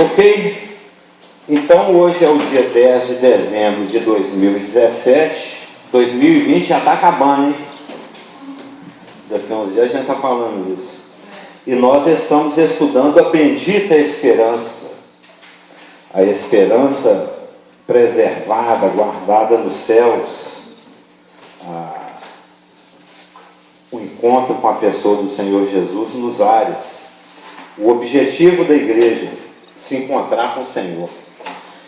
Ok? Então hoje é o dia 10 de dezembro de 2017. 2020 já está acabando, hein? Daqui a uns dias a gente está falando isso. E nós estamos estudando a bendita esperança. A esperança preservada, guardada nos céus. O encontro com a pessoa do Senhor Jesus nos ares. O objetivo da igreja, se encontrar com o Senhor.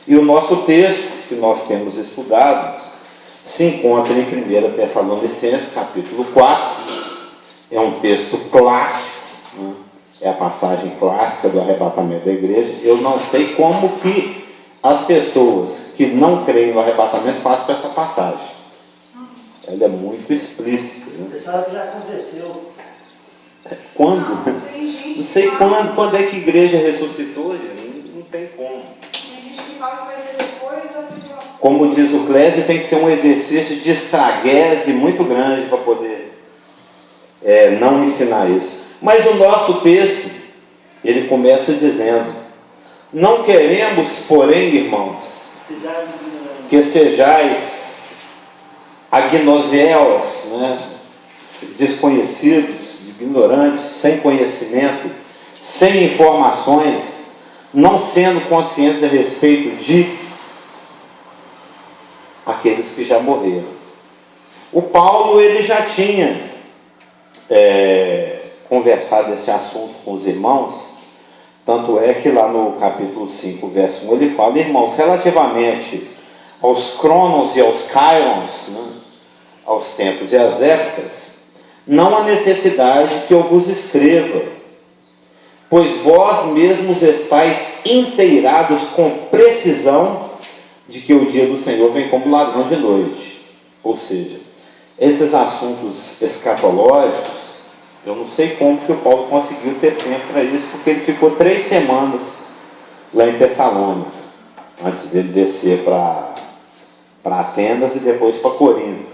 E o nosso texto, que nós temos estudado, se encontra em 1 Tessalonicenses, capítulo 4. É um texto clássico, né? É a passagem clássica do arrebatamento da igreja. Eu não sei como que as pessoas que não creem no arrebatamento fazem com essa passagem. Ela é muito explícita. Né? Você sabe que já aconteceu. Quando? Não sei quando é que a igreja ressuscitou, gente. Não tem como. Tem gente que fala que vai ser depois da tribulação. Como diz o Clésio, tem que ser um exercício de estraguese muito grande para poder não ensinar isso. Mas o nosso texto, ele começa dizendo: não queremos, porém, irmãos, que sejais agnoselos, né? Desconhecidos, ignorantes, sem conhecimento, sem informações, não sendo conscientes a respeito de aqueles que já morreram. O Paulo, ele já tinha conversado esse assunto com os irmãos, tanto é que lá no capítulo 5, verso 1, ele fala: irmãos, relativamente aos cronos e aos kairons, né, aos tempos e às épocas, não há necessidade que eu vos escreva, pois vós mesmos estáis inteirados com precisão de que o dia do Senhor vem como ladrão de noite. Ou seja, esses assuntos escatológicos, eu não sei como que o Paulo conseguiu ter tempo para isso, porque ele ficou 3 semanas lá em Tessalônica, antes dele descer para Atenas e depois para Corinto.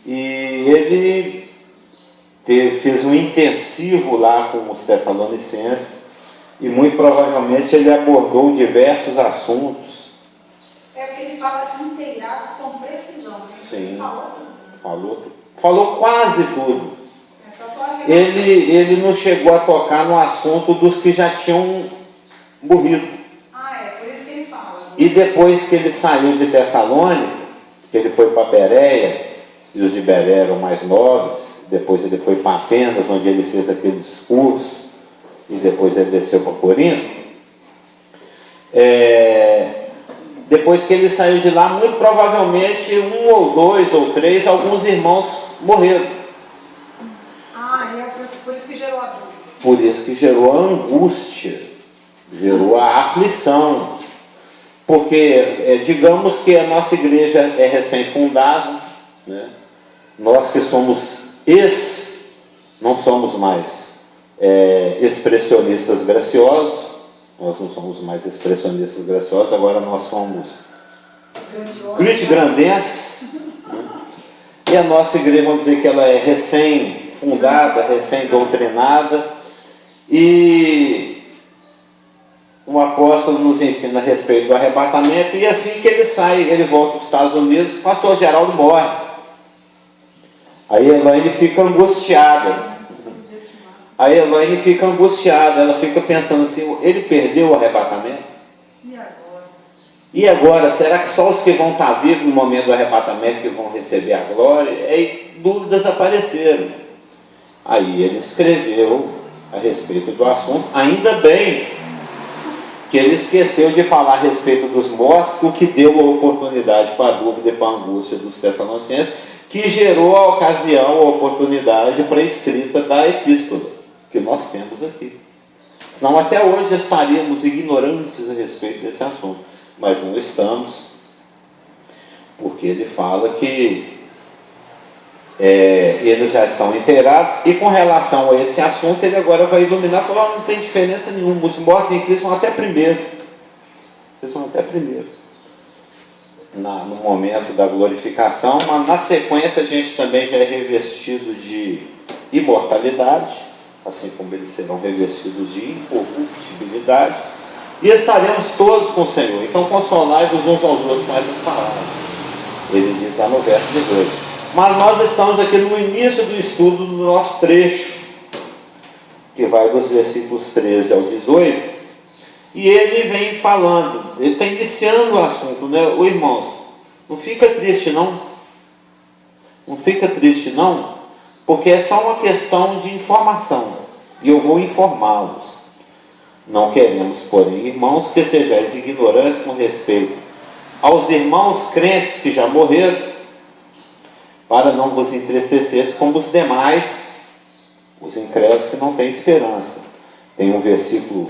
E ele fez um intensivo lá com os tessalonicenses, e muito provavelmente ele abordou diversos assuntos. É porque ele fala inteirados com precisão. Né? Sim, Falou falou quase tudo. tudo. Ele não chegou a tocar no assunto dos que já tinham morrido. Por isso que ele fala. E depois que ele saiu de Tessalônica, que ele foi para Bereia, e os de Bereia eram mais novos, depois ele foi para Atenas, onde ele fez aquele discurso, e depois ele desceu para Corinto. Depois que ele saiu de lá, muito provavelmente 1 ou 2 ou 3, alguns irmãos morreram. Por isso que gerou a dúvida. Por isso que gerou a angústia, gerou a aflição. Porque, digamos que a nossa igreja é recém-fundada, né? Nós que somos não somos mais expressionistas graciosos, nós não somos mais expressionistas graciosos, agora nós somos grandenses, né? E a nossa igreja, vamos dizer que ela é recém-fundada, recém-doutrinada, e o apóstolo nos ensina a respeito do arrebatamento, e assim que ele sai, ele volta para os Estados Unidos, o pastor Geraldo morre. Aí a Elaine fica angustiada. Ela fica pensando assim: ele perdeu o arrebatamento? E agora? Será que só os que vão estar vivos no momento do arrebatamento que vão receber a glória? E dúvidas apareceram. Aí ele escreveu a respeito do assunto. Ainda bem que ele esqueceu de falar a respeito dos mortos, o que deu a oportunidade para a dúvida e para a angústia dos Tessalonicenses, que gerou a ocasião, a oportunidade para a escrita da epístola que nós temos aqui. Senão até hoje estaríamos ignorantes a respeito desse assunto, mas não estamos, porque ele fala que eles já estão inteirados, e com relação a esse assunto ele agora vai iluminar, falar: não tem diferença nenhuma, os mortos em Cristo vão até primeiro, eles vão até primeiro no momento da glorificação, mas na sequência a gente também já é revestido de imortalidade, assim como eles serão revestidos de incorruptibilidade, e estaremos todos com o Senhor. Então consolai-vos uns aos outros com essas palavras. Ele diz lá no verso 18. Mas nós estamos aqui no início do estudo do nosso trecho, que vai dos versículos 13 ao 18, e ele vem falando, ele está iniciando o assunto, né? Ô, irmãos, não fica triste não, porque é só uma questão de informação, e eu vou informá-los. Não queremos, porém, irmãos, que sejais ignorantes com respeito aos irmãos crentes que já morreram, para não vos entristeceres como os demais, os incrédulos que não têm esperança. Tem um versículo,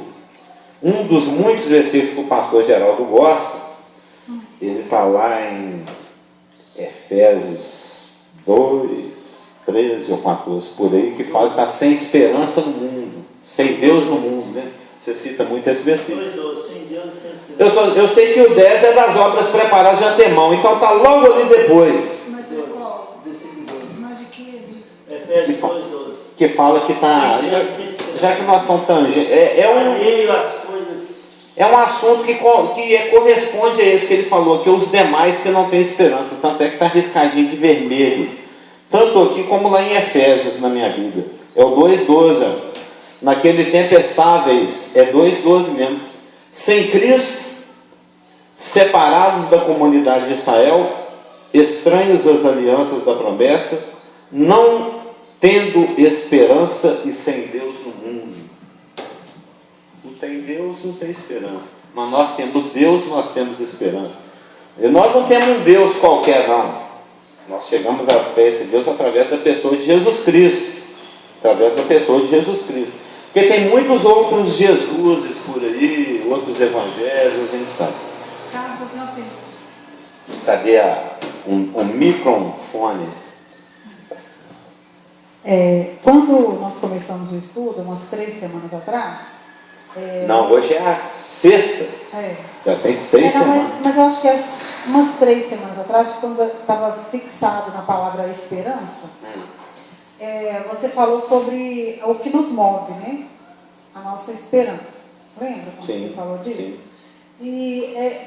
um dos muitos versículos que o pastor Geraldo gosta, ele está lá em Efésios 2, 13 ou 14, por aí, que fala que está sem esperança no mundo, sem Deus no mundo, né? Você cita muito esse versículo. 2, sem Deus e sem esperança. Eu sei que o 10 é das obras preparadas de antemão, então está logo ali depois. Mas é qual? Versículo 12. Mas de que? Efésios 2, 12. Que fala que está, já que nós estamos tangendo, alheio às coisas. é um assunto que corresponde a esse que ele falou, que os demais que não têm esperança, tanto é que está riscadinho de vermelho, tanto aqui como lá em Efésios na minha Bíblia, é o 2,12, naquele tempo estáveis, é 2,12 mesmo, sem Cristo, separados da comunidade de Israel, estranhos às alianças da promessa, não tendo esperança e sem Deus no mundo. Não tem Deus, não tem esperança. Mas nós temos Deus, nós temos esperança. E nós não temos um Deus qualquer, não. Nós chegamos até esse Deus através da pessoa de Jesus Cristo. Através da pessoa de Jesus Cristo. Porque tem muitos outros Jesuses por aí, outros evangelhos, a gente sabe. Carlos, eu tenho uma pergunta. Cadê um microfone? Quando nós começamos o estudo, umas 3 semanas atrás... Não, hoje é a sexta. Já tem 6 semanas. Mas eu acho que umas 3 semanas atrás, quando estava fixado na palavra esperança, você falou sobre o que nos move, né? A nossa esperança. Lembra quando Sim, você falou disso? sim. E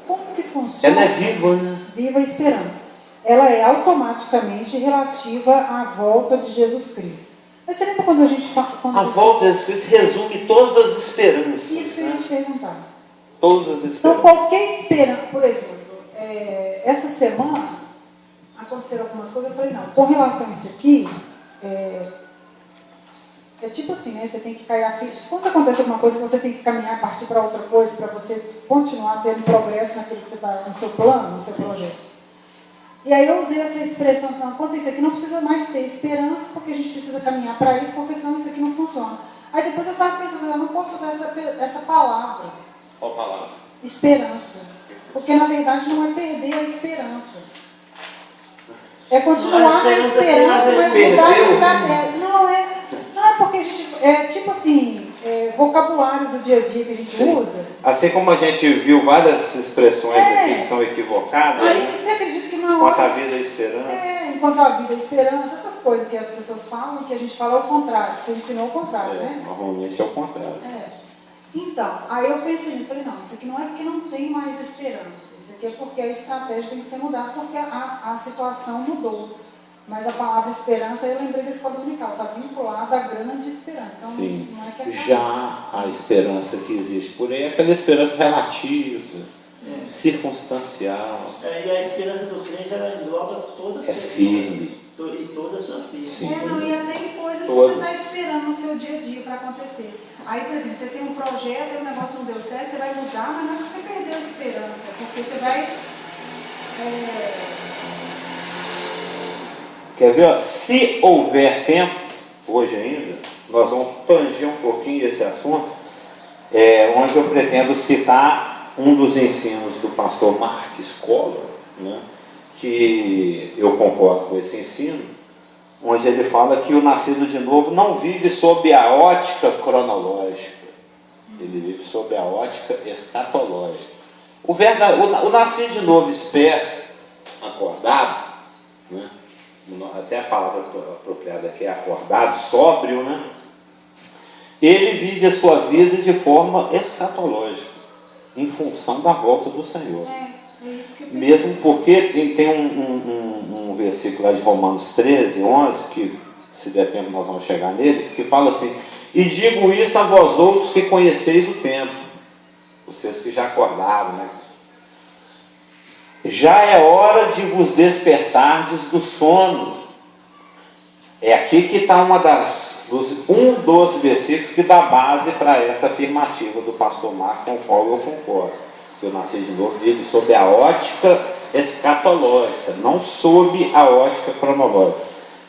como que funciona? Ela é viva, né? Viva a esperança. Ela é automaticamente relativa à volta de Jesus Cristo. Mas você lembra quando a gente fala... A volta de Jesus Cristo resume todas as esperanças. Isso eu ia te perguntar. Todas as esperanças. Então, qualquer esperança... Por exemplo, essa semana aconteceram algumas coisas, eu falei, não, com relação a isso aqui, é tipo assim, né? Você tem que cair a ficha. Quando acontece alguma coisa, você tem que caminhar, partir para outra coisa, para você continuar tendo progresso naquilo que você está, no seu plano, no seu projeto. E aí eu usei essa expressão, não, quanto isso aqui não precisa mais ter esperança, porque a gente precisa caminhar para isso, porque senão isso aqui não funciona. Aí depois eu estava pensando, eu não posso usar essa palavra. Qual palavra? Esperança. Porque na verdade não é perder a esperança. É continuar na esperança, mas mudar a estratégia. Não é porque a gente, tipo assim, vocabulário do dia a dia que a gente usa. Assim como a gente viu várias expressões aqui que são equivocadas. Aí você acredita que não é enquanto a vida é esperança. Enquanto a vida é esperança, essas coisas que as pessoas falam, que a gente fala ao contrário, você ensinou o contrário, né? Normalmente é o contrário. Então, aí eu pensei nisso, falei, não, isso aqui não é porque não tem mais esperança, isso aqui é porque a estratégia tem que ser mudada, porque a situação mudou. Mas a palavra esperança, eu lembrei da escola dominical, está vinculada à grande esperança. Então, sim, não é que já a esperança que existe por aí é aquela esperança relativa, circunstancial. E a esperança do crente, ela engloba toda a sua vida. Firme. E toda a sua vida. Sim. E até em coisas que você está esperando no seu dia a dia para acontecer. Aí, por exemplo, você tem um projeto e o negócio não deu certo, você vai mudar, mas não é que você perdeu a esperança, porque você vai... Quer ver? Se houver tempo, hoje ainda, nós vamos tangir um pouquinho esse assunto, onde eu pretendo citar um dos ensinos do pastor Mark Scholar, né, que eu concordo com esse ensino, onde ele fala que o nascido de novo não vive sob a ótica cronológica, ele vive sob a ótica escatológica. O nascido de novo esperto, acordado, né, até a palavra apropriada aqui é acordado, sóbrio, né? ele vive a sua vida de forma escatológica, em função da volta do Senhor. É isso que eu pensei. Mesmo porque tem um versículo lá de Romanos 13, 11, que se der tempo nós vamos chegar nele, que fala assim: e digo isto a vós outros que conheceis o tempo, vocês que já acordaram, né? Já é hora de vos despertardes do sono. É aqui que está um dos versículos que dá base para essa afirmativa do pastor Marco, com o qual eu concordo. Eu nasci de novo, vive sob a ótica escatológica, não sob a ótica cronológica,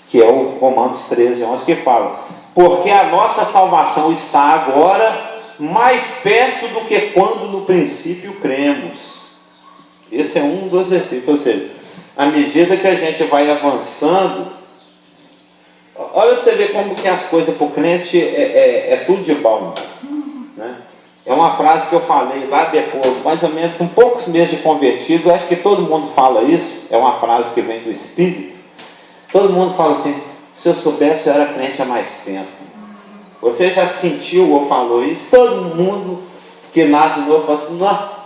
que é o Romanos 13, 11, que fala: porque a nossa salvação está agora mais perto do que quando no princípio cremos. Esse é um dos versículos. Ou seja, à medida que a gente vai avançando, olha para você ver como que as coisas para o crente é tudo de bom, né? É uma frase que eu falei lá depois, mais ou menos com poucos meses de convertido. Eu acho que todo mundo fala isso. É uma frase que vem do Espírito. Todo mundo fala assim: se eu soubesse eu era crente há mais tempo. Você já sentiu ou falou isso? Todo mundo que nasce de novo fala assim: não.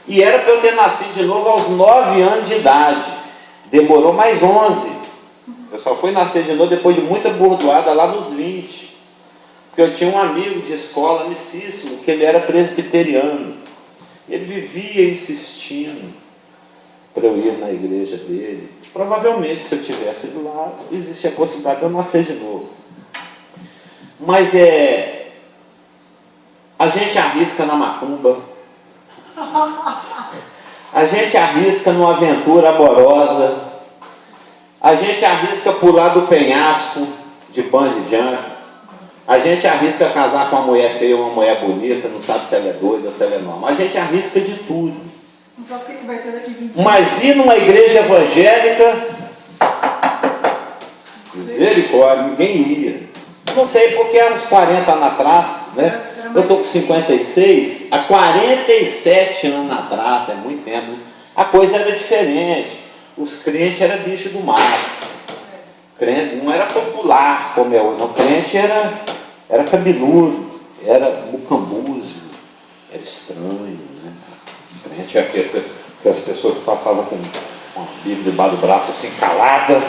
E era para eu ter nascido de novo aos 9 anos de idade. Demorou mais 11. Eu só fui nascer de novo depois de muita bordoada lá nos 20. Porque eu tinha um amigo de escola, amicíssimo, que ele era presbiteriano. Ele vivia insistindo para eu ir na igreja dele. Provavelmente, se eu tivesse ido lá, existia a possibilidade de eu nascer de novo. Mas a gente arrisca na macumba. A gente arrisca numa aventura amorosa. A gente arrisca pular do penhasco de bungee jump. A gente arrisca casar com uma mulher feia ou uma mulher bonita, não sabe se ela é doida ou se ela é normal. A gente arrisca de tudo. Não sabe o que vai ser daqui 20 anos. Mas ir numa igreja evangélica, misericórdia, ninguém ia. Não sei porque há uns 40 anos atrás, né? Eu estou com 56, há 47 anos atrás, é muito tempo, né? A coisa era diferente. Os crentes eram bicho do mato. Crente não era popular como é hoje, não. Crente era cabeludo, era mucambuzo, era estranho, né? Crente é que as pessoas que passavam com uma Bíblia debaixo do braço assim, calada,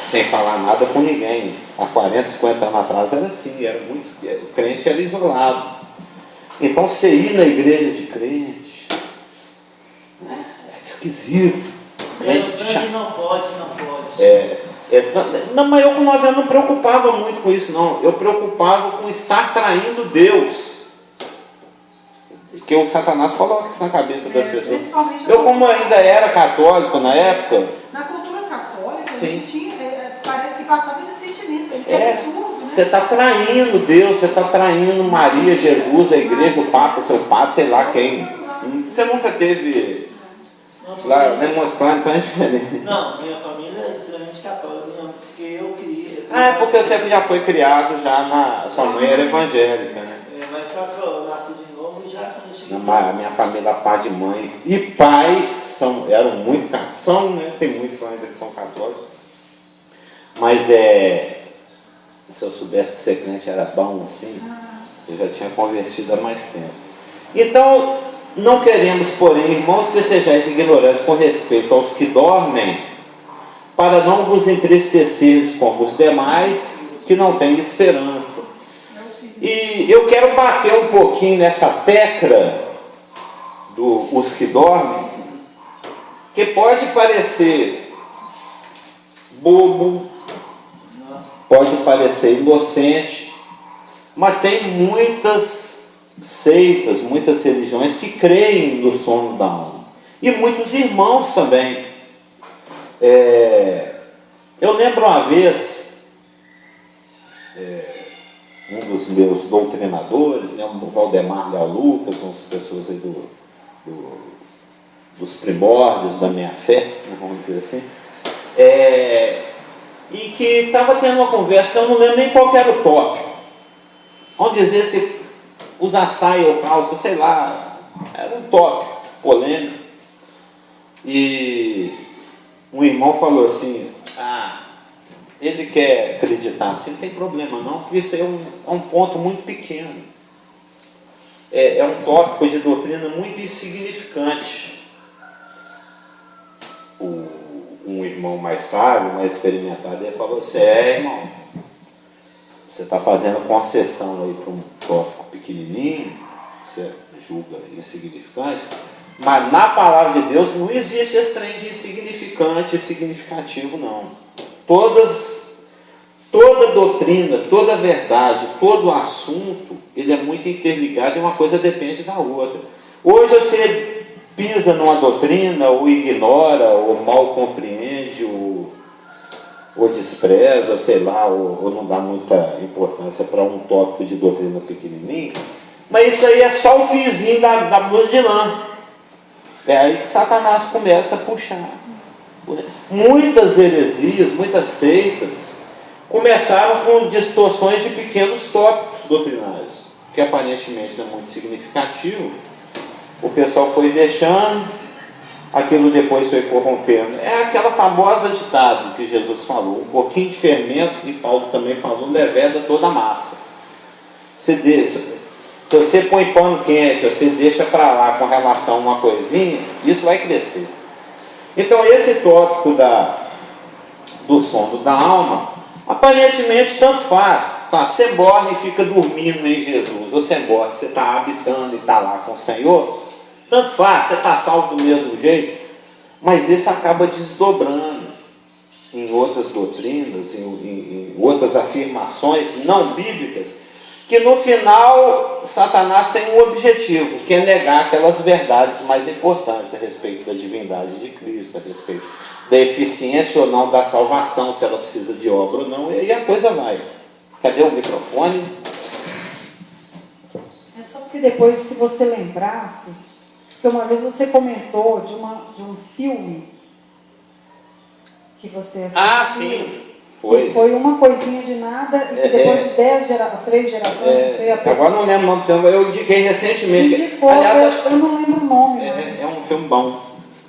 sem falar nada com ninguém. Há 40, 50 anos atrás era assim, o crente era isolado. Então você ir na igreja de crente é esquisito. Não pode. Não, mas eu com 9 anos não preocupava muito com isso, não. Eu preocupava com estar traindo Deus. Porque o Satanás coloca isso na cabeça das pessoas. Eu, como ainda era católico na época... Na cultura católica, sim, a gente tinha, parece que passava esse sentimento. É absurdo, né? Você está traindo Deus, você está traindo Maria, Jesus, a igreja, o Papa, seu padre, sei lá quem. Você nunca teve... Lá, demonstrando para diferente. Não, minha família é extremamente católica, porque eu queria. Porque você já foi criado sua mãe era evangélica, né? Mas só que eu nasci de novo e já quando eu cheguei. A minha família, pai de mãe e pai eram muito católicos. São, né? Tem muitos ainda que são católicos. Mas se eu soubesse que ser crente era bom assim, eu já tinha convertido há mais tempo. Então, não queremos, porém, irmãos, que sejais ignorantes com respeito aos que dormem, para não vos entristeceres como os demais que não têm esperança. E eu quero bater um pouquinho nessa tecla dos que dormem, que pode parecer bobo, pode parecer inocente, mas tem muitas seitas, muitas religiões que creem no sono da alma. E muitos irmãos também. Eu lembro uma vez, um dos meus doutrinadores, né, o Valdemar Leal Lucas, umas pessoas aí dos primórdios da minha fé, vamos dizer assim, e que estava tendo uma conversa, eu não lembro nem qual era o tópico, vamos dizer se usar saia ou calça, sei lá, era um tópico polêmico, e um irmão falou assim: ele quer acreditar assim, não tem problema não, porque isso aí é um ponto muito pequeno. É um tópico de doutrina muito insignificante. Um irmão mais sábio, mais experimentado, ele falou assim: irmão, você está fazendo concessão aí para um tópico pequenininho, você julga insignificante, mas na palavra de Deus não existe esse trem de insignificante e significativo, não. Toda doutrina, toda verdade, todo assunto, ele é muito interligado e uma coisa depende da outra. Hoje você pisa numa doutrina, ou ignora, ou mal compreende, ou despreza, sei lá, ou não dá muita importância para um tópico de doutrina pequenininho, mas isso aí é só o fiozinho da blusa de lã. É aí que Satanás começa a puxar. Muitas heresias, muitas seitas começaram com distorções de pequenos tópicos doutrinários, que aparentemente não é muito significativo. O pessoal foi deixando, aquilo depois foi corrompendo. É aquela famosa ditado que Jesus falou: um pouquinho de fermento, e Paulo também falou, leveda toda a massa. Você põe pano quente, você deixa para lá com relação a uma coisinha, isso vai crescer. Então esse tópico do sono da alma, aparentemente tanto faz. Tá, você morre e fica dormindo em Jesus, ou você morre, você está habitando e está lá com o Senhor, tanto faz, você está salvo do mesmo jeito. Mas isso acaba desdobrando em outras doutrinas, em outras afirmações não bíblicas, que no final Satanás tem um objetivo, que é negar aquelas verdades mais importantes a respeito da divindade de Cristo, a respeito da eficiência ou não da salvação, se ela precisa de obra ou não, e aí a coisa vai. Cadê o microfone? É só porque depois, se você lembrasse, que uma vez você comentou de um filme que você assistiu. Ah, sim. Foi uma coisinha de nada, e que depois de 3 gerações, não sei, a pessoa... Agora não lembro o nome do filme, eu indiquei recentemente. Indicou, aliás, eu não lembro o nome. É um filme bom.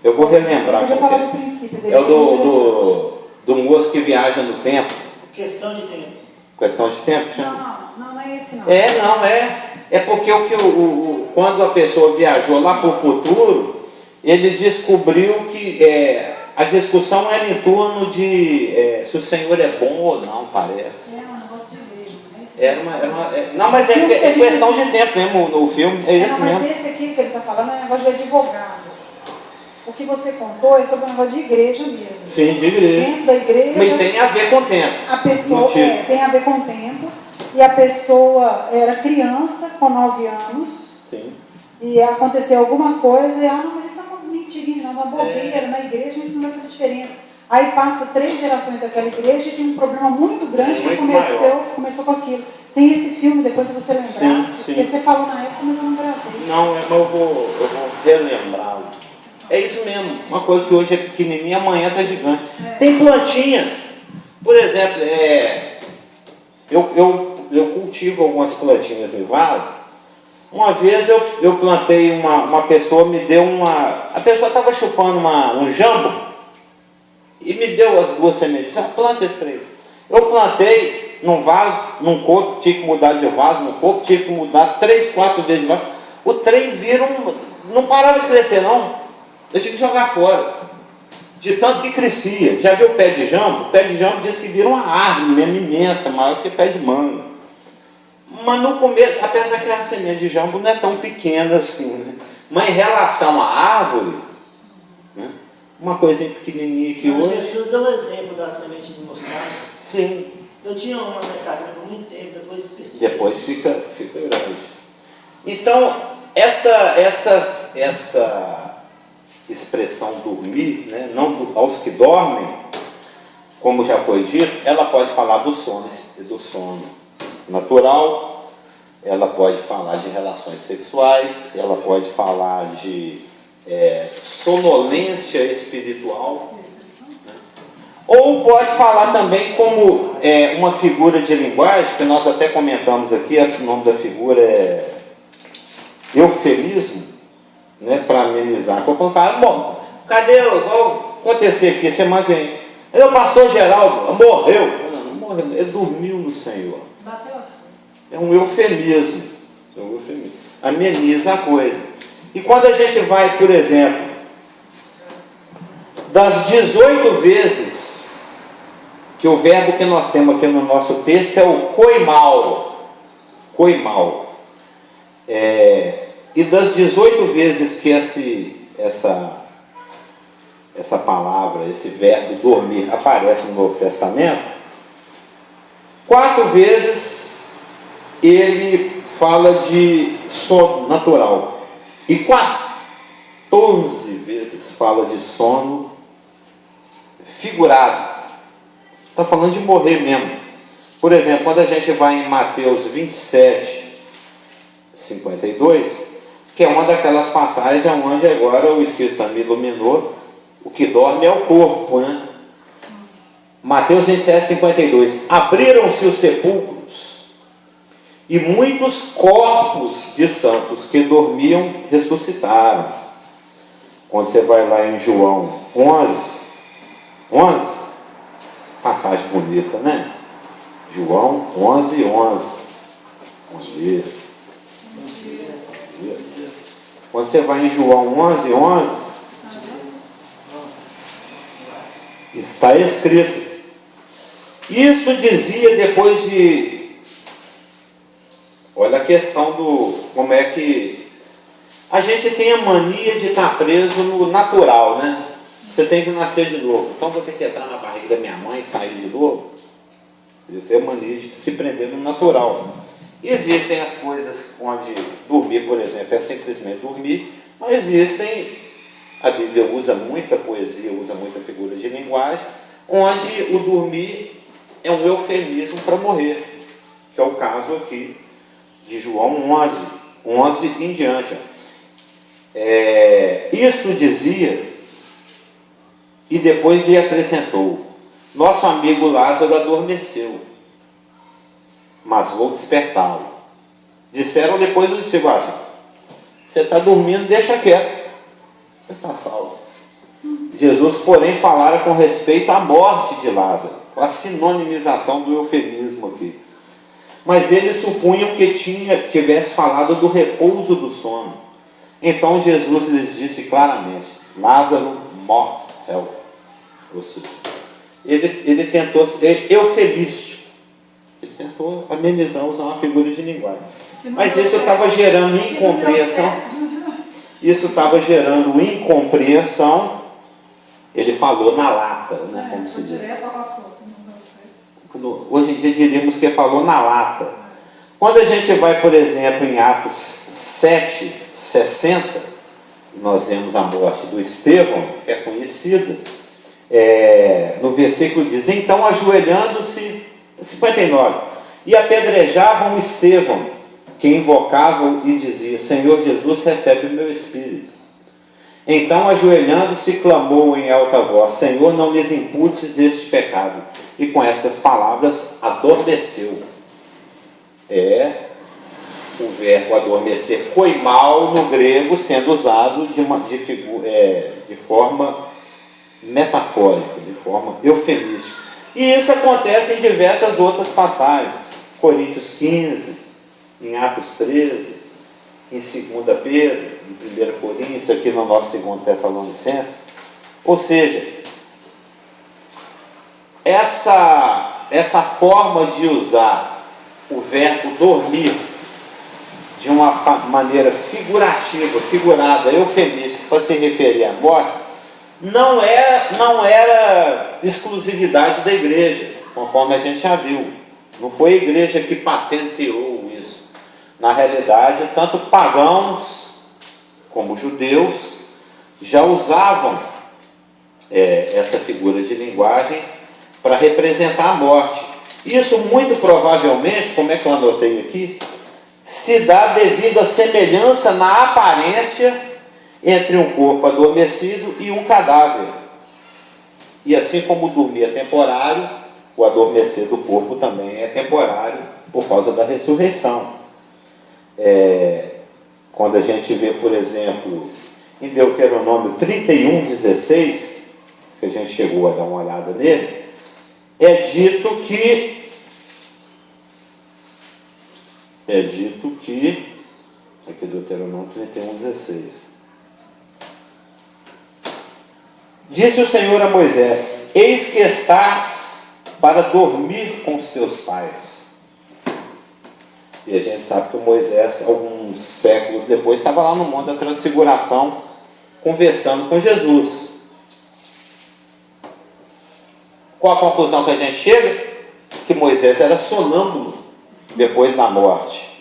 Eu vou relembrar. Eu já falar do princípio dele. É o do moço que viaja no tempo. Questão de tempo. Questão de tempo? Chama? Não é esse não. É porque quando a pessoa viajou lá para o futuro, ele descobriu que a discussão era em torno de se o Senhor é bom ou não, parece. É um negócio de igreja. Não, mas é questão de tempo mesmo no filme, é esse mesmo. Mas esse aqui que ele está falando é um negócio de advogado. O que você contou é sobre um negócio de igreja mesmo. Sim, de igreja. Dentro da igreja. Mas tem a ver com o tempo. A pessoa tem a ver com o tempo. E a pessoa era criança, com 9 anos. Sim. E aconteceu alguma coisa e não, mas isso é uma mentirinha, uma bobeira. Na igreja isso não vai fazer diferença. Aí passa 3 gerações daquela igreja e tem um problema muito grande que começou com aquilo. Tem esse filme, depois se você lembrasse, porque você falou na época, mas eu não gravei. Não, mas eu vou relembrá-lo. É isso mesmo, uma coisa que hoje é pequenininha, amanhã está gigante. Tem plantinha, por exemplo, eu cultivo algumas plantinhas no vaso. Uma vez eu plantei, uma pessoa me deu a pessoa estava chupando um jambo e me deu as 2 sementes. Planta esse trem. Eu plantei num vaso, num copo, tive que mudar de vaso, num copo, tive que mudar 3, 4 vezes de vaso. O trem vira não parava de crescer não. Eu tinha que jogar fora, de tanto que crescia. Já viu o pé de jambo? O pé de jambo diz que vira uma árvore mesmo imensa, maior que pé de manga. Mas no começo, apesar que a semente de jambo não é tão pequena assim, né? Mas em relação à árvore, né? Uma coisinha pequenininha que hoje... Jesus deu o exemplo da semente de mostarda. Sim. Eu tinha uma na casa por muito tempo, depois perdi. Depois fica grande. Então, essa expressão dormir, né? Não aos que dormem, como já foi dito, ela pode falar do sono natural, ela pode falar de relações sexuais, ela pode falar de sonolência espiritual, né? Ou pode falar também como uma figura de linguagem, que nós até comentamos aqui, o nome da figura é eufemismo, né, para amenizar. Quando fala, bom, cadê, igual aconteceu aqui, semana que vem, o pastor Geraldo morreu, não morreu, ele dormiu no Senhor. Bateu as coisas. É um eufemismo. É um eufemismo. Ameniza a coisa. E quando a gente vai, por exemplo, das 18 vezes que o verbo que nós temos aqui no nosso texto é o coimal. Coimal. E das 18 vezes que essa palavra, esse verbo dormir aparece no Novo Testamento, 4 vezes ele fala de sono natural e 14 vezes fala de sono figurado. Está falando de morrer mesmo. Por exemplo, quando a gente vai em Mateus 27, 52, que é uma daquelas passagens onde agora o Espírito Santo me iluminou, o que dorme é o corpo, né? Mateus 27, 52. Abriram-se os sepulcros e muitos corpos de santos que dormiam ressuscitaram. Quando você vai lá em João 11, passagem bonita, né? João 11. Bom dia. Quando você vai em João 11, está escrito. Isto dizia depois de... Olha a questão do... Como é que... A gente tem a mania de estar preso no natural, né? Você tem que nascer de novo. Então vou ter que entrar na barriga da minha mãe e sair de novo. Eu tenho a mania de se prender no natural. Existem as coisas onde dormir, por exemplo, é simplesmente dormir, mas existem, a Bíblia usa muita poesia, usa muita figura de linguagem, onde o dormir é um eufemismo para morrer, que é o caso aqui de João 11 em diante. Isto dizia, e depois lhe acrescentou: nosso amigo Lázaro adormeceu, mas vou despertá-lo. Disseram depois os discípulos: você está dormindo, deixa quieto, você está salvo. Jesus, porém, falara com respeito à morte de Lázaro, com a sinonimização do eufemismo aqui. Mas eles supunham que tivesse falado do repouso do sono. Então Jesus lhes disse claramente: Lázaro morreu. Ou seja, ele tentou ser eufemístico. Ele tentou amenizar, usar uma figura de linguagem. Mas isso estava gerando incompreensão. Isso estava gerando incompreensão. Ele falou na lata, né? Como se diz. Hoje em dia diríamos que ele falou na lata. Quando a gente vai, por exemplo, em Atos 7, 60, nós vemos a morte do Estevão, que é conhecida. No versículo diz: então ajoelhando-se, 59, e apedrejavam Estevão, que invocavam e dizia: Senhor Jesus, recebe o meu espírito. Então ajoelhando-se, clamou em alta voz: Senhor, não lhes imputes este pecado. E com estas palavras adormeceu. O verbo adormecer, koimal, no grego, sendo usado de forma metafórica, de forma eufemística. E isso acontece em diversas outras passagens. Coríntios 15, em Atos 13, em 2 Pedro, em 1 Coríntios, aqui no nosso 2 Tessalonicenses. Ou seja, essa forma de usar o verbo dormir de uma maneira figurada, eufemística, para se referir à morte, não era exclusividade da igreja, conforme a gente já viu. Não foi a igreja que patenteou isso. Na realidade, tanto pagãos como judeus já usavam essa figura de linguagem para representar a morte. Isso muito provavelmente, como é que eu anotei aqui, se dá devido à semelhança na aparência entre um corpo adormecido e um cadáver. E assim como o dormir é temporário, o adormecer do corpo também é temporário por causa da ressurreição. Quando a gente vê, por exemplo, em Deuteronômio 31, 16, que a gente chegou a dar uma olhada nele, é dito que aqui Deuteronômio 31:16. Disse o Senhor a Moisés: eis que estás para dormir com os teus pais. E a gente sabe que o Moisés, alguns séculos depois, estava lá no Monte da Transfiguração, conversando com Jesus. Qual a conclusão que a gente chega? Que Moisés era sonâmbulo depois da morte.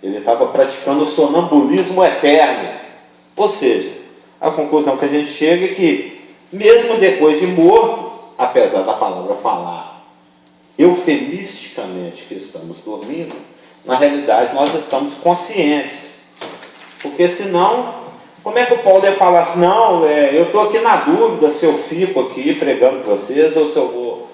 Ele estava praticando o sonambulismo eterno. Ou seja, a conclusão que a gente chega é que, mesmo depois de morto, apesar da palavra falar eufemisticamente que estamos dormindo, na realidade nós estamos conscientes. Porque senão, como é que o Paulo ia falar assim, não, eu estou aqui na dúvida se eu fico aqui pregando para vocês ou se eu vou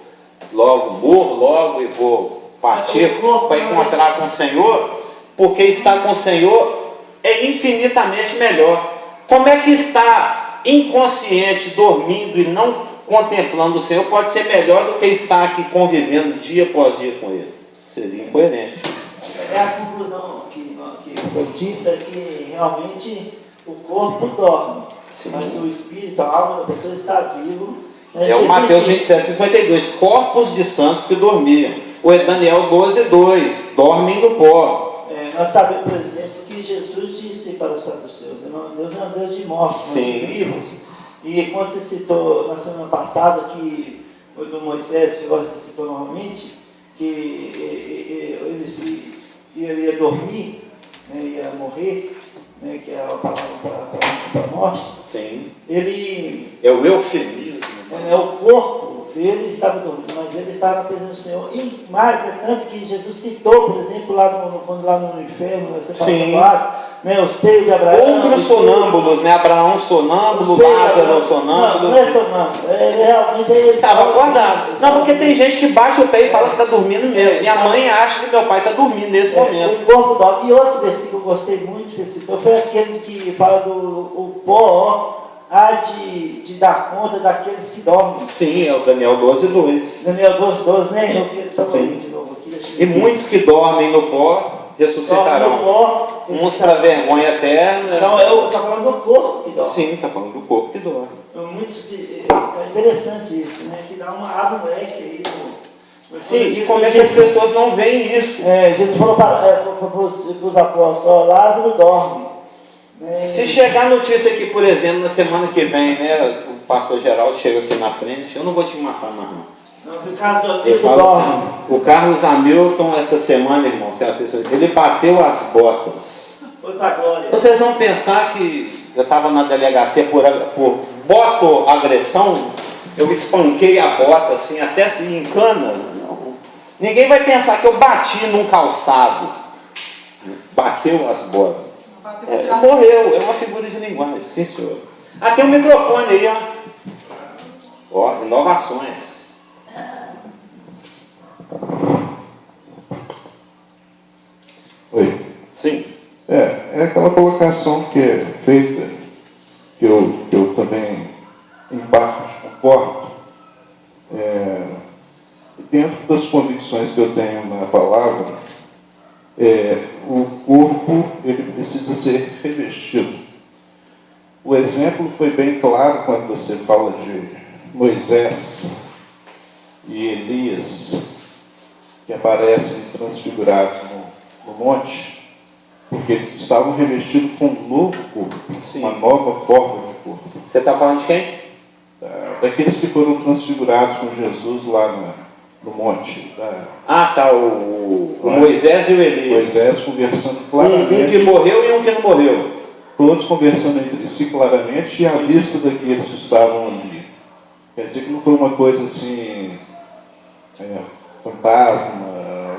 morro logo e vou partir para encontrar com o Senhor, porque estar com o Senhor é infinitamente melhor. Como é que estar inconsciente, dormindo e não contemplando o Senhor pode ser melhor do que estar aqui convivendo dia após dia com Ele? Seria incoerente. É a conclusão que foi dita, que realmente o corpo dorme, sim, mas o espírito, a alma da pessoa está vivo. É o Mateus 27:52, corpos de santos que dormiam. O Daniel 12:2, dormem no pó. Nós sabemos, por exemplo, que Jesus disse para os saduceus: Deus não é um Deus de mortos, mas de vivos. E quando você citou na semana passada que o do Moisés, que você citou novamente, que ele ia dormir, né, ia morrer, né, que é a palavra para a morte. Sim. Ele é o eufemismo. O corpo dele estava dormindo, mas ele estava na presença do Senhor. E mais, é tanto que Jesus citou, por exemplo, lá no inferno, você fala né, o seio de Abraão. Outros sonâmbulos, né? Abraão sonâmbulo, Lázaro sonâmbulo. Não é sonâmbulo, realmente ele estava acordado. Não, porque tem gente que bate o pé e fala que está dormindo mesmo. Minha mãe acha que meu pai está dormindo nesse momento. O corpo dorme. E outro versículo que eu gostei muito, que você citou, foi aquele que fala do o pó há de dar conta daqueles que dormem. Sim, é o Daniel 12:2. Daniel 12:12, né? Eu estava lendo de novo aqui. E muitos que dormem no pó ressuscitarão. Uns para vergonha eterna. Então, está falando do corpo que dorme. Sim, está falando do corpo que dorme. É interessante isso, né? Que abre um leque aí. Sim, e como é que as pessoas não veem isso? Jesus falou para os apóstolos: Lázaro dorme. Se chegar a notícia aqui, por exemplo, na semana que vem, né, o pastor Geraldo chega aqui na frente, eu não vou te matar mais não. O Carlos Hamilton, essa semana, irmão, ele bateu as botas. Foi para a glória. Vocês vão pensar que eu estava na delegacia por boto-agressão, eu espanquei a bota assim, até se encana. Não. Ninguém vai pensar que eu bati num calçado. Bateu as botas. Morreu, é uma figura de linguagem, sim senhor. Tem um microfone aí, ó. Inovações. Oi. Sim. É aquela colocação que é feita, que eu também em parte concordo. Dentro das convicções que eu tenho na palavra, o corpo ele precisa ser revestido. O exemplo foi bem claro quando você fala de Moisés e Elias, que aparecem transfigurados no monte, porque eles estavam revestidos com um novo corpo, sim, uma nova forma de corpo. Você está falando de quem? Daqueles que foram transfigurados com Jesus lá no monte. O Moisés e o Elias. Moisés conversando claramente. Um que morreu e um que não morreu. Todos conversando entre si claramente e à vista daqueles que estavam ali. Quer dizer que não foi uma coisa assim,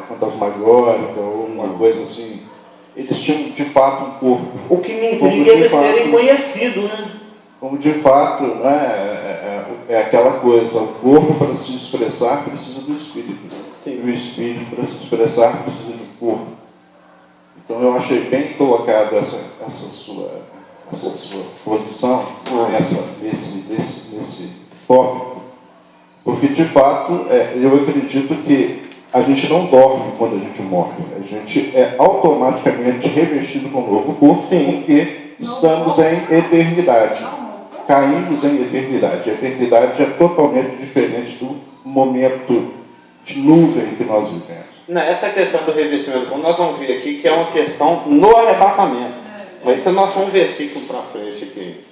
fantasmagórica ou uma coisa assim. Eles tinham de fato um corpo. O que me intriga é eles terem conhecido, né? Como de fato, né, é aquela coisa, o corpo para se expressar precisa do espírito. Sim. E o espírito para se expressar precisa do corpo. Então eu achei bem colocado essa sua posição nesse tópico, Porque, de fato, eu acredito que a gente não dorme quando a gente morre. A gente é automaticamente revestido com um novo corpo, porque estamos em eternidade. Caímos em eternidade. A eternidade é totalmente diferente do momento de nuvem que nós vivemos. Essa questão do revestimento, como nós vamos ver aqui, que é uma questão no arrebatamento. Mas isso é nosso um versículo para frente aqui.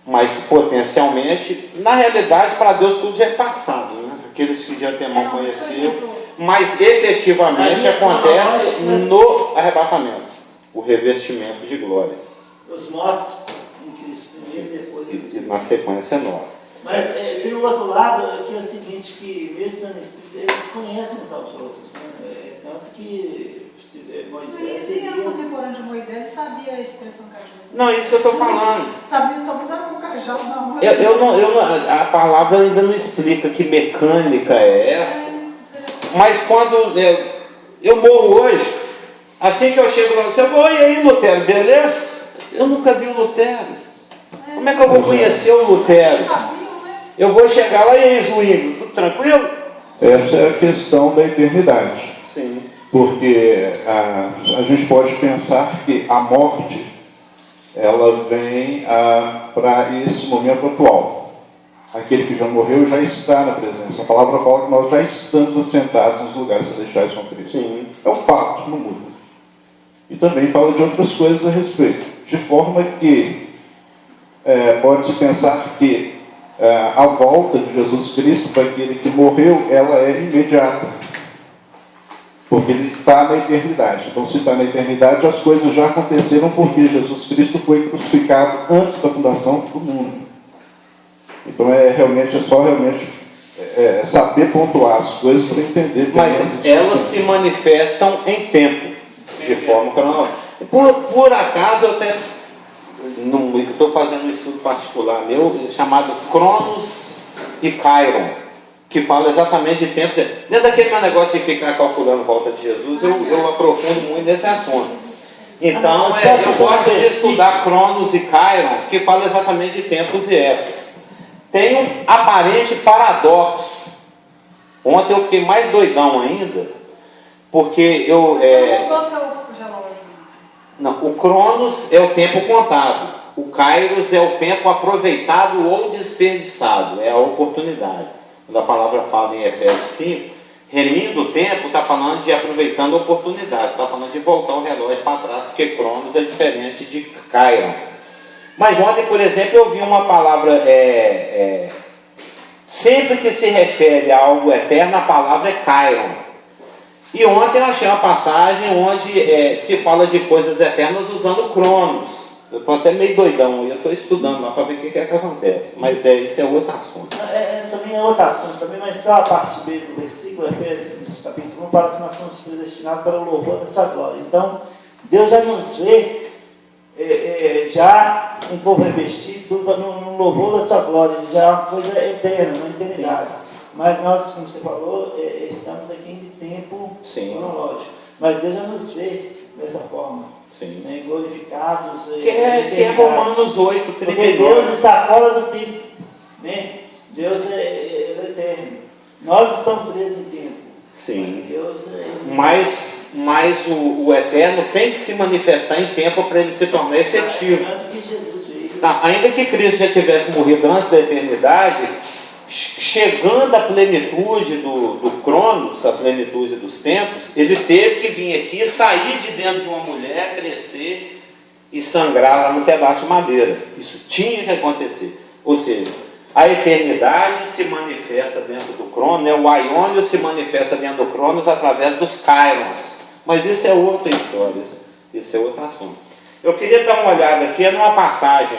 Mas potencialmente, na realidade, para Deus tudo já é passado, né? Aqueles que de antemão conheciam, mas efetivamente acontece no arrebatamento, o revestimento de glória. Os mortos em Cristo, depois. E na sequência nós. Mas tem o outro lado, que é o seguinte, que mesmo estando espírito, eles conhecem uns aos outros, né? Tanto que Moisés... Ele era contemporâneo de Moisés e sabia a expressão cajado. Não, é isso que eu estou falando. Está usando um cajado na mão. A palavra ainda não explica que mecânica é essa. Mas quando eu morro hoje, assim que eu chego lá, você vou, e aí, Lutero, beleza? Eu nunca vi o Lutero. Como é que eu vou conhecer o Lutero? Eu vou chegar lá e aí, Zwingli, tudo tranquilo? Essa é a questão da eternidade. Sim. Porque a gente pode pensar que a morte, ela vem para esse momento atual. Aquele que já morreu já está na presença. A palavra fala que nós já estamos assentados nos lugares celestiais com Cristo. Sim. É um fato, não muda. E também fala de outras coisas a respeito. De forma que pode-se pensar que a volta de Jesus Cristo para aquele que morreu, ela é imediata. Porque ele está na eternidade. Então, se está na eternidade, as coisas já aconteceram porque Jesus Cristo foi crucificado antes da fundação do mundo. Então, só saber pontuar as coisas para entender. Mas elas se manifestam em tempo, de forma cronológica. Por acaso, eu até estou fazendo um estudo particular meu, chamado Cronos e Chiron, que fala exatamente de tempos. Dentro daquele meu negócio de ficar calculando a volta de Jesus, eu aprofundo muito nesse assunto. Então, eu gosto de estudar Cronos e Chiron, que fala exatamente de tempos e épocas. Tem um aparente paradoxo. Ontem eu fiquei mais doidão ainda, porque eu... Você não mudou seu relógio? Não, o Cronos é o tempo contado. O Kairos é o tempo aproveitado ou desperdiçado. É a oportunidade. Quando a palavra fala em Efésios 5, remindo o tempo, está falando de aproveitando a oportunidade. Está falando de voltar o relógio para trás, porque Cronos é diferente de Chiron. Mas ontem, por exemplo, eu vi uma palavra... sempre que se refere a algo eterno, a palavra é Chiron. E ontem eu achei uma passagem onde se fala de coisas eternas usando Cronos. Eu estou até meio doidão, eu estou estudando lá para ver o que acontece. Mas isso é outro assunto. Também é outro assunto, também, mas só a parte B do versículo, Efésios capítulo 1, para que nós somos predestinados para o louvor da sua glória. Então, Deus já nos vê já um povo revestido no louvor da sua glória, já é uma coisa eterna, uma eternidade. Sim. Mas nós, como você falou, estamos aqui em tempo cronológico. Mas Deus já nos vê dessa forma. Sim. Né, glorificados. Que é Romanos 8, 32. Porque Deus está fora do tempo. Né? Deus é eterno. Nós estamos presos em tempo. Sim. Mas Deus o eterno tem que se manifestar em tempo para ele se tornar efetivo. Que Jesus veio. Ainda que Cristo já tivesse morrido antes da eternidade, chegando à plenitude do Cronos, a plenitude dos tempos, ele teve que vir aqui, sair de dentro de uma mulher, crescer e sangrar lá no pedaço de madeira. Isso tinha que acontecer. Ou seja, a eternidade se manifesta dentro do Cronos, né? O Aiônio se manifesta dentro do Cronos através dos Chirons. Mas isso é outra história, isso é outro assunto. Eu queria dar uma olhada aqui numa passagem,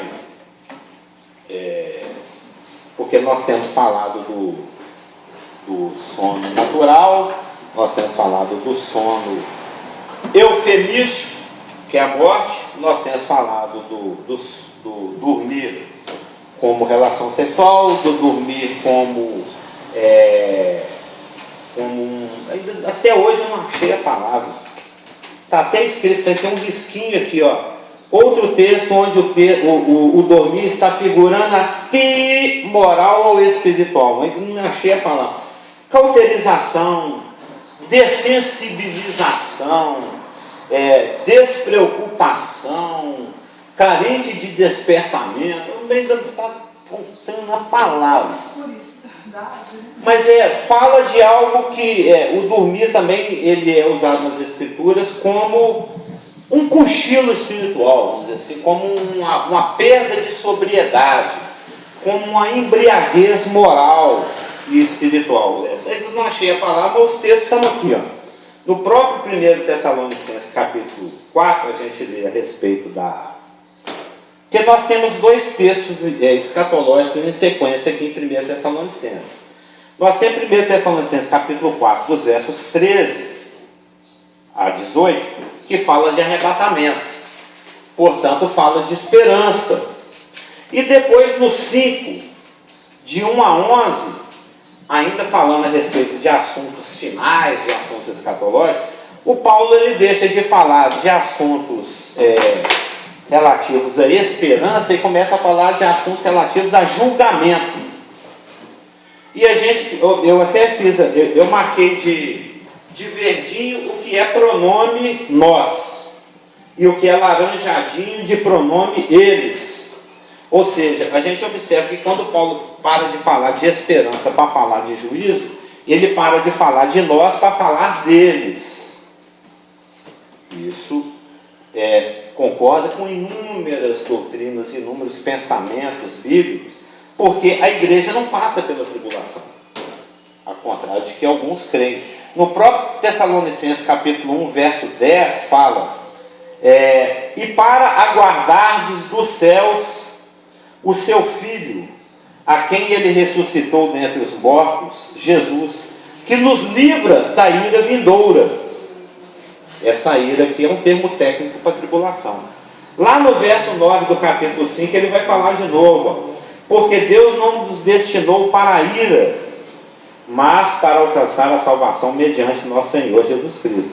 porque nós temos falado do sono natural, nós temos falado do sono eufemístico, que é a morte, nós temos falado do dormir como relação sexual, do dormir como até hoje eu não achei a palavra, está até escrito, tem um risquinho aqui, ó, Outro texto onde o dormir está figurando a moral ou espiritual. Eu não achei a palavra. Cauterização, dessensibilização, despreocupação, carente de despertamento. Ainda está faltando a palavra. Mas fala de algo que o dormir também ele é usado nas Escrituras como um cochilo espiritual, vamos dizer assim, como uma perda de sobriedade, como uma embriaguez moral e espiritual. Eu não achei a palavra, mas os textos estão aqui. No próprio 1 Tessalonicenses, capítulo 4, a gente lê a respeito Porque nós temos dois textos escatológicos em sequência aqui em 1 Tessalonicenses. Nós temos 1 Tessalonicenses, capítulo 4, dos versos 13 a 18, que fala de arrebatamento, portanto fala de esperança. E depois no 5, de 1 a 11, ainda falando a respeito de assuntos finais, de assuntos escatológicos, o Paulo ele deixa de falar de assuntos relativos à esperança e começa a falar de assuntos relativos a julgamento. E eu até eu marquei de verdinho o que é pronome nós e o que é laranjadinho de pronome eles. Ou seja, a gente observa que quando Paulo para de falar de esperança para falar de juízo, ele para de falar de nós para falar deles. Isso concorda com inúmeras doutrinas, inúmeros pensamentos bíblicos, porque a igreja não passa pela tribulação, ao contrário de que alguns creem. No próprio Tessalonicenses capítulo 1, verso 10, fala: e para aguardardes dos céus o seu Filho, a quem ele ressuscitou dentre os mortos, Jesus, que nos livra da ira vindoura. Essa ira aqui é um termo técnico para tribulação. Lá no verso 9 do capítulo 5, ele vai falar de novo: porque Deus não vos destinou para a ira, mas para alcançar a salvação mediante nosso Senhor Jesus Cristo.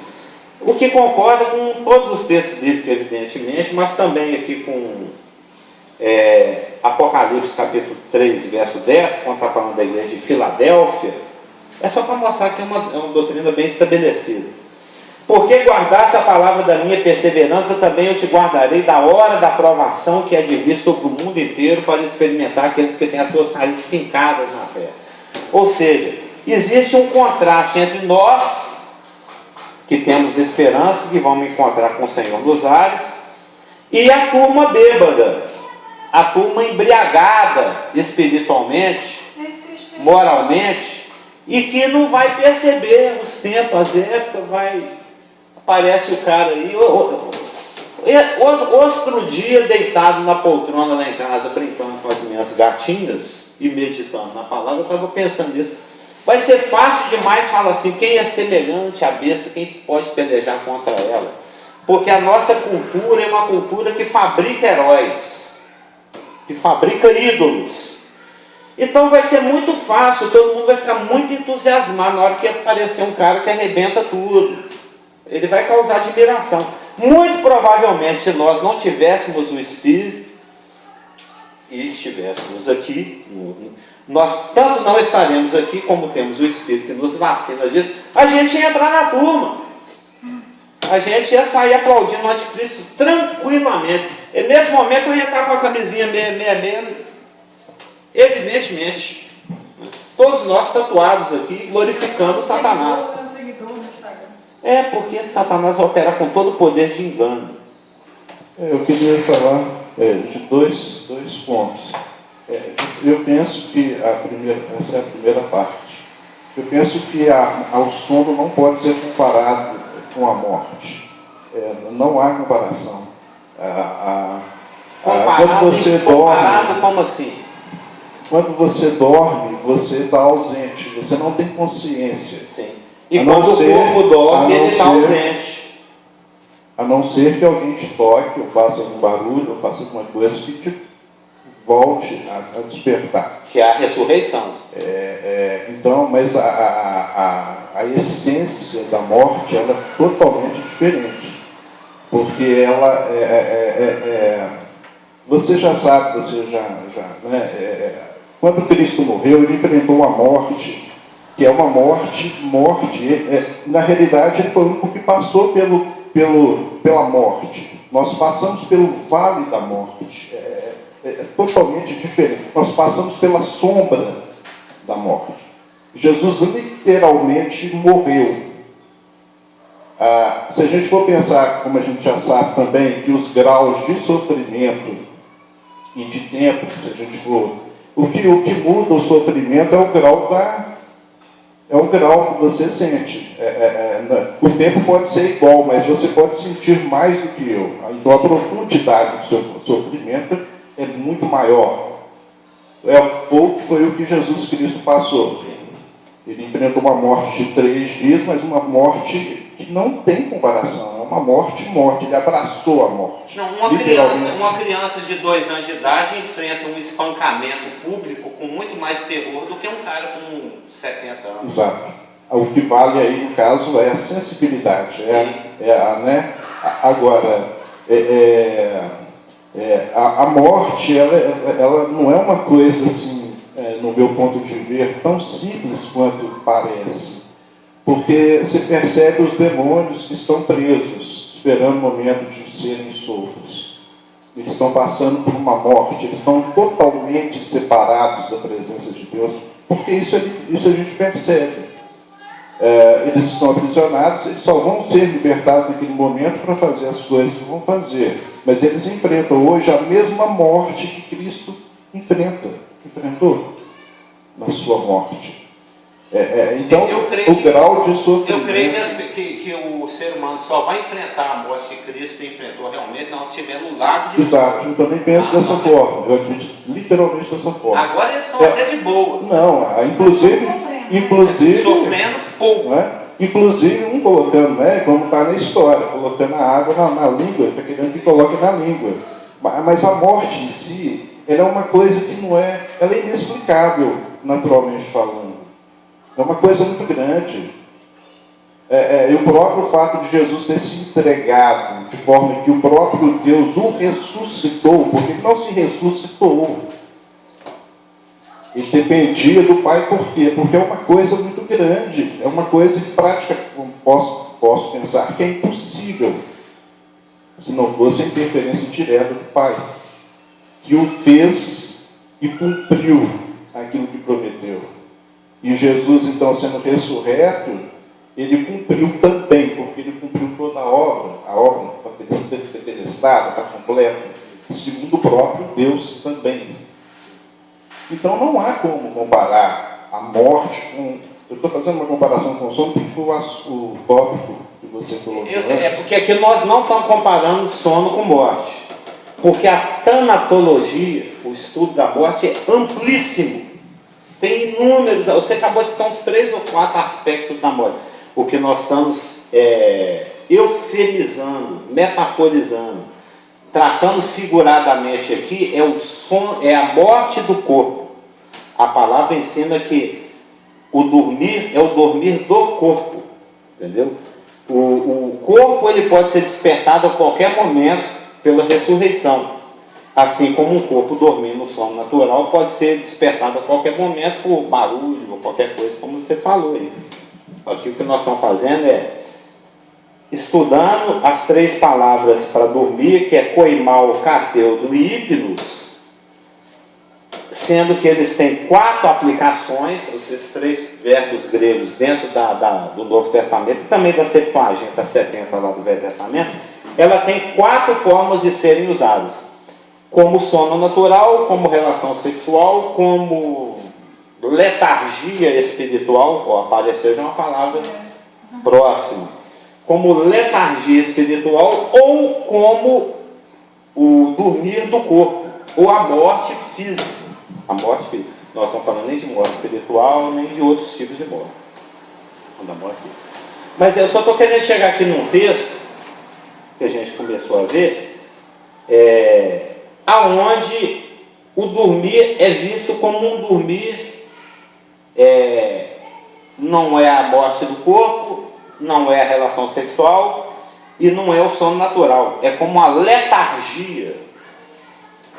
O que concorda com todos os textos bíblicos, evidentemente, mas também aqui com Apocalipse capítulo 3, verso 10, quando está falando da igreja de Filadélfia, é só para mostrar que é uma doutrina bem estabelecida. Porque guardasse a palavra da minha perseverança, também eu te guardarei da hora da provação que é de vir sobre o mundo inteiro, para experimentar aqueles que têm as suas raízes fincadas na terra. Ou seja, existe um contraste entre nós, que temos esperança, que vamos encontrar com o Senhor nos ares, e a turma bêbada, a turma embriagada espiritualmente, moralmente, e que não vai perceber os tempos, as épocas, aparece o cara aí, outro dia deitado na poltrona lá em casa, brincando com as minhas gatinhas, e meditando na palavra, eu estava pensando nisso. Vai ser fácil demais falar assim: quem é semelhante à besta, quem pode pelejar contra ela? Porque a nossa cultura é uma cultura que fabrica heróis, que fabrica ídolos. Então vai ser muito fácil, todo mundo vai ficar muito entusiasmado na hora que aparecer um cara que arrebenta tudo. Ele vai causar admiração. Muito provavelmente, se nós não tivéssemos o Espírito e estivéssemos aqui, nós tanto não estaremos aqui, como temos o Espírito que nos vacina disso, a gente ia entrar na turma, a gente ia sair aplaudindo o anticristo tranquilamente. E nesse momento eu ia estar com a camisinha meia, evidentemente, todos nós tatuados aqui, glorificando Satanás. Porque Satanás opera com todo o poder de engano. Eu queria falar de dois pontos. Eu penso que essa é a primeira parte. Eu penso que o sono não pode ser comparado com a morte. Não há comparação. Quando você dorme, como assim? Quando você dorme, você está ausente, você não tem consciência. Sim. E quando o corpo dorme, ele está ausente. A não ser que alguém te toque, ou faça algum barulho, ou faça alguma coisa que te volte a despertar. Que é a ressurreição. Então, mas a essência da morte ela é totalmente diferente. porque ela você já sabe, quando Cristo morreu, ele enfrentou a morte, que é uma morte, na realidade ele foi o único que passou pela morte. Nós passamos pelo vale da morte, é totalmente diferente. Nós passamos pela sombra da morte. Jesus literalmente morreu. Se a gente for pensar, como a gente já sabe também, que os graus de sofrimento e de tempo, se a gente for, o que muda o sofrimento é o grau que você sente. O tempo pode ser igual, mas você pode sentir mais do que eu. Então a profundidade do seu sofrimento é muito maior. Foi o que Jesus Cristo passou. Ele enfrentou uma morte de 3 dias, mas uma morte que não tem comparação. É uma morte. Ele abraçou a morte. Não, uma criança de 2 anos de idade enfrenta um espancamento público com muito mais terror do que um cara com 70 anos. Exato. O que vale aí, no caso, é a sensibilidade. Agora, a morte, ela não é uma coisa assim, no meu ponto de ver, tão simples quanto parece. Porque você percebe os demônios que estão presos, esperando o momento de serem soltos. Eles estão passando por uma morte, eles estão totalmente separados da presença de Deus, porque isso a gente percebe. Eles estão aprisionados, eles só vão ser libertados naquele momento para fazer as coisas que vão fazer. Mas eles enfrentam hoje a mesma morte que Cristo enfrentou na sua morte. Então, o grau de sofrimento... Eu creio que o ser humano só vai enfrentar a morte que Cristo enfrentou realmente não estiver no lago de... Exato, eu também penso dessa forma. Eu acredito literalmente dessa forma. Agora eles estão até de boa. Não, inclusive sofrendo pouco. Inclusive, um colocando, como está na história, colocando a água na língua, está querendo que coloque na língua. Mas a morte em si, ela é uma coisa que ela é inexplicável, naturalmente falando. É uma coisa muito grande. E o próprio fato de Jesus ter se entregado de forma que o próprio Deus o ressuscitou, porque ele não se ressuscitou. Ele dependia do Pai, por quê? Porque é uma coisa muito grande, é uma coisa que praticamente posso pensar que é impossível, se não fosse a interferência direta do Pai, que o fez e cumpriu aquilo que prometeu. E Jesus, então, sendo ressurreto, ele cumpriu também, porque ele cumpriu toda a obra está tetelestada, está completa, segundo o próprio Deus também. Então não há como comparar a morte com... Eu estou fazendo uma comparação com o sono porque foi o tópico que você colocou. Porque aqui nós não estamos comparando sono com morte. Porque a tanatologia, o estudo da morte, é amplíssimo. Tem inúmeros... Você acabou de citar uns 3 ou 4 aspectos da morte. O que nós estamos eufemizando, metaforizando, tratando figuradamente aqui, é a morte do corpo. A palavra ensina que o dormir é o dormir do corpo, entendeu? O corpo ele pode ser despertado a qualquer momento pela ressurreição, assim como um corpo dormindo no sono natural pode ser despertado a qualquer momento por barulho ou qualquer coisa, como você falou aí. Aqui o que nós estamos fazendo é estudando as 3 palavras para dormir, que é koimal, kateudo e hipnos, sendo que eles têm 4 aplicações, esses 3 verbos gregos dentro do Novo Testamento, e também da Septuaginta 70 lá do Velho Testamento, ela tem 4 formas de serem usadas, como sono natural, como relação sexual, como letargia espiritual, aparecer já uma palavra próxima, como letargia espiritual ou como o dormir do corpo, ou a morte física. A morte física. Nós não estamos falando nem de morte espiritual, nem de outros tipos de morte. Mas eu só estou querendo chegar aqui num texto que a gente começou a ver, aonde o dormir é visto como um dormir, não é a morte do corpo, não é a relação sexual, E não é o sono natural, é como uma letargia.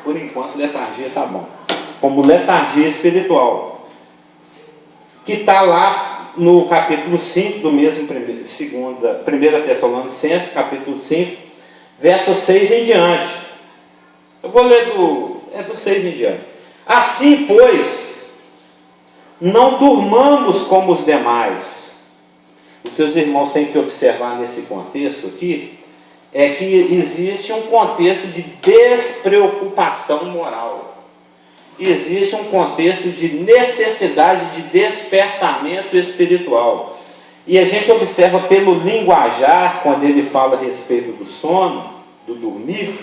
Por enquanto, letargia está bom. Como letargia espiritual. Que está lá no capítulo 5 do mesmo 1 Tessalonicenses, capítulo 5, verso 6 em diante. Eu vou ler do 6 em diante. Assim, pois, não durmamos como os demais. O que os irmãos têm que observar nesse contexto aqui é que existe um contexto de despreocupação moral. Existe um contexto de necessidade de despertamento espiritual. E a gente observa pelo linguajar, quando ele fala a respeito do sono, do dormir,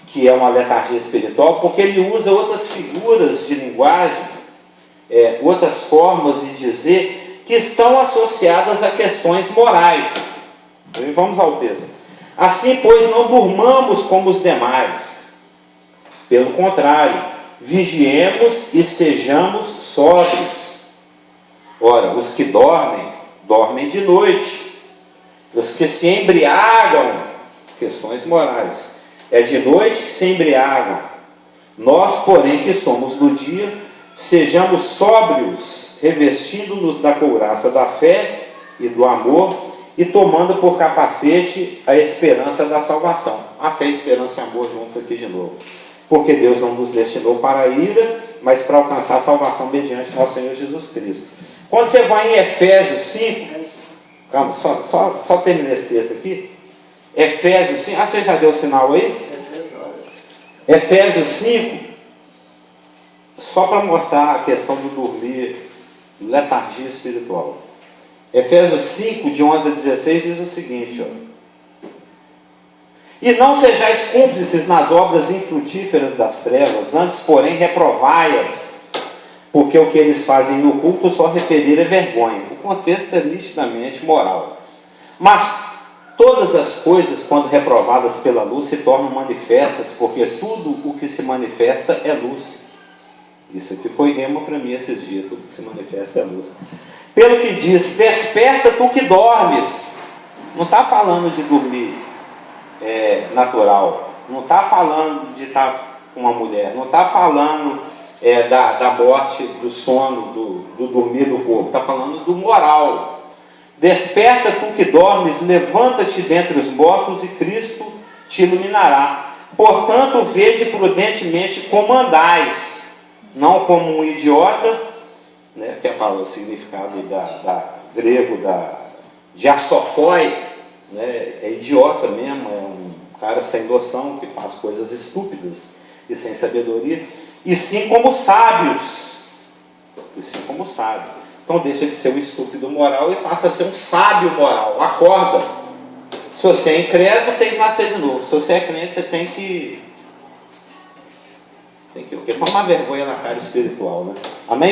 que é uma letargia espiritual, porque ele usa outras figuras de linguagem, outras formas de dizer, que estão associadas a questões morais. Vamos ao texto. Assim, pois, não durmamos como os demais. Pelo contrário, vigiemos e sejamos sóbrios. Ora, os que dormem, dormem de noite. Os que se embriagam, questões morais, é de noite que se embriagam. Nós, porém, que somos do dia, sejamos sóbrios, revestindo-nos da couraça da fé e do amor, e tomando por capacete a esperança da salvação. A fé, esperança e amor juntos aqui de novo. Porque Deus não nos destinou para a ira, mas para alcançar a salvação mediante nosso Senhor Jesus Cristo. Quando você vai em Efésios 5, calma, só terminar esse texto aqui. Efésios 5, você já deu o sinal aí? Efésios 5, só para mostrar a questão do dormir, letargia espiritual. Efésios 5, de 11 a 16, diz o seguinte, E não sejais cúmplices nas obras infrutíferas das trevas, antes, porém, reprovai-as, porque o que eles fazem no culto só referir é vergonha. O contexto é nitidamente moral. Mas todas as coisas, quando reprovadas pela luz, se tornam manifestas, porque tudo o que se manifesta é luz. Isso aqui foi rema para mim esses dias, tudo que se manifesta é luz. Pelo que diz, desperta tu que dormes. Não está falando de dormir natural. Não está falando de estar com uma mulher. Não está falando da morte, do sono, do dormir do corpo. Está falando do moral. Desperta tu que dormes, levanta-te dentre os mortos e Cristo te iluminará. Portanto, vede prudentemente como andais, não como um idiota, né, que é o significado grego de asofoi, né, é idiota mesmo, é um cara sem noção que faz coisas estúpidas e sem sabedoria, e sim como sábios. Então deixa de ser um estúpido moral e passa a ser um sábio moral. Acorda. Se você é incrédulo, tem que nascer de novo. Se você é crente, você tem que tomar vergonha na cara espiritual, né? Amém?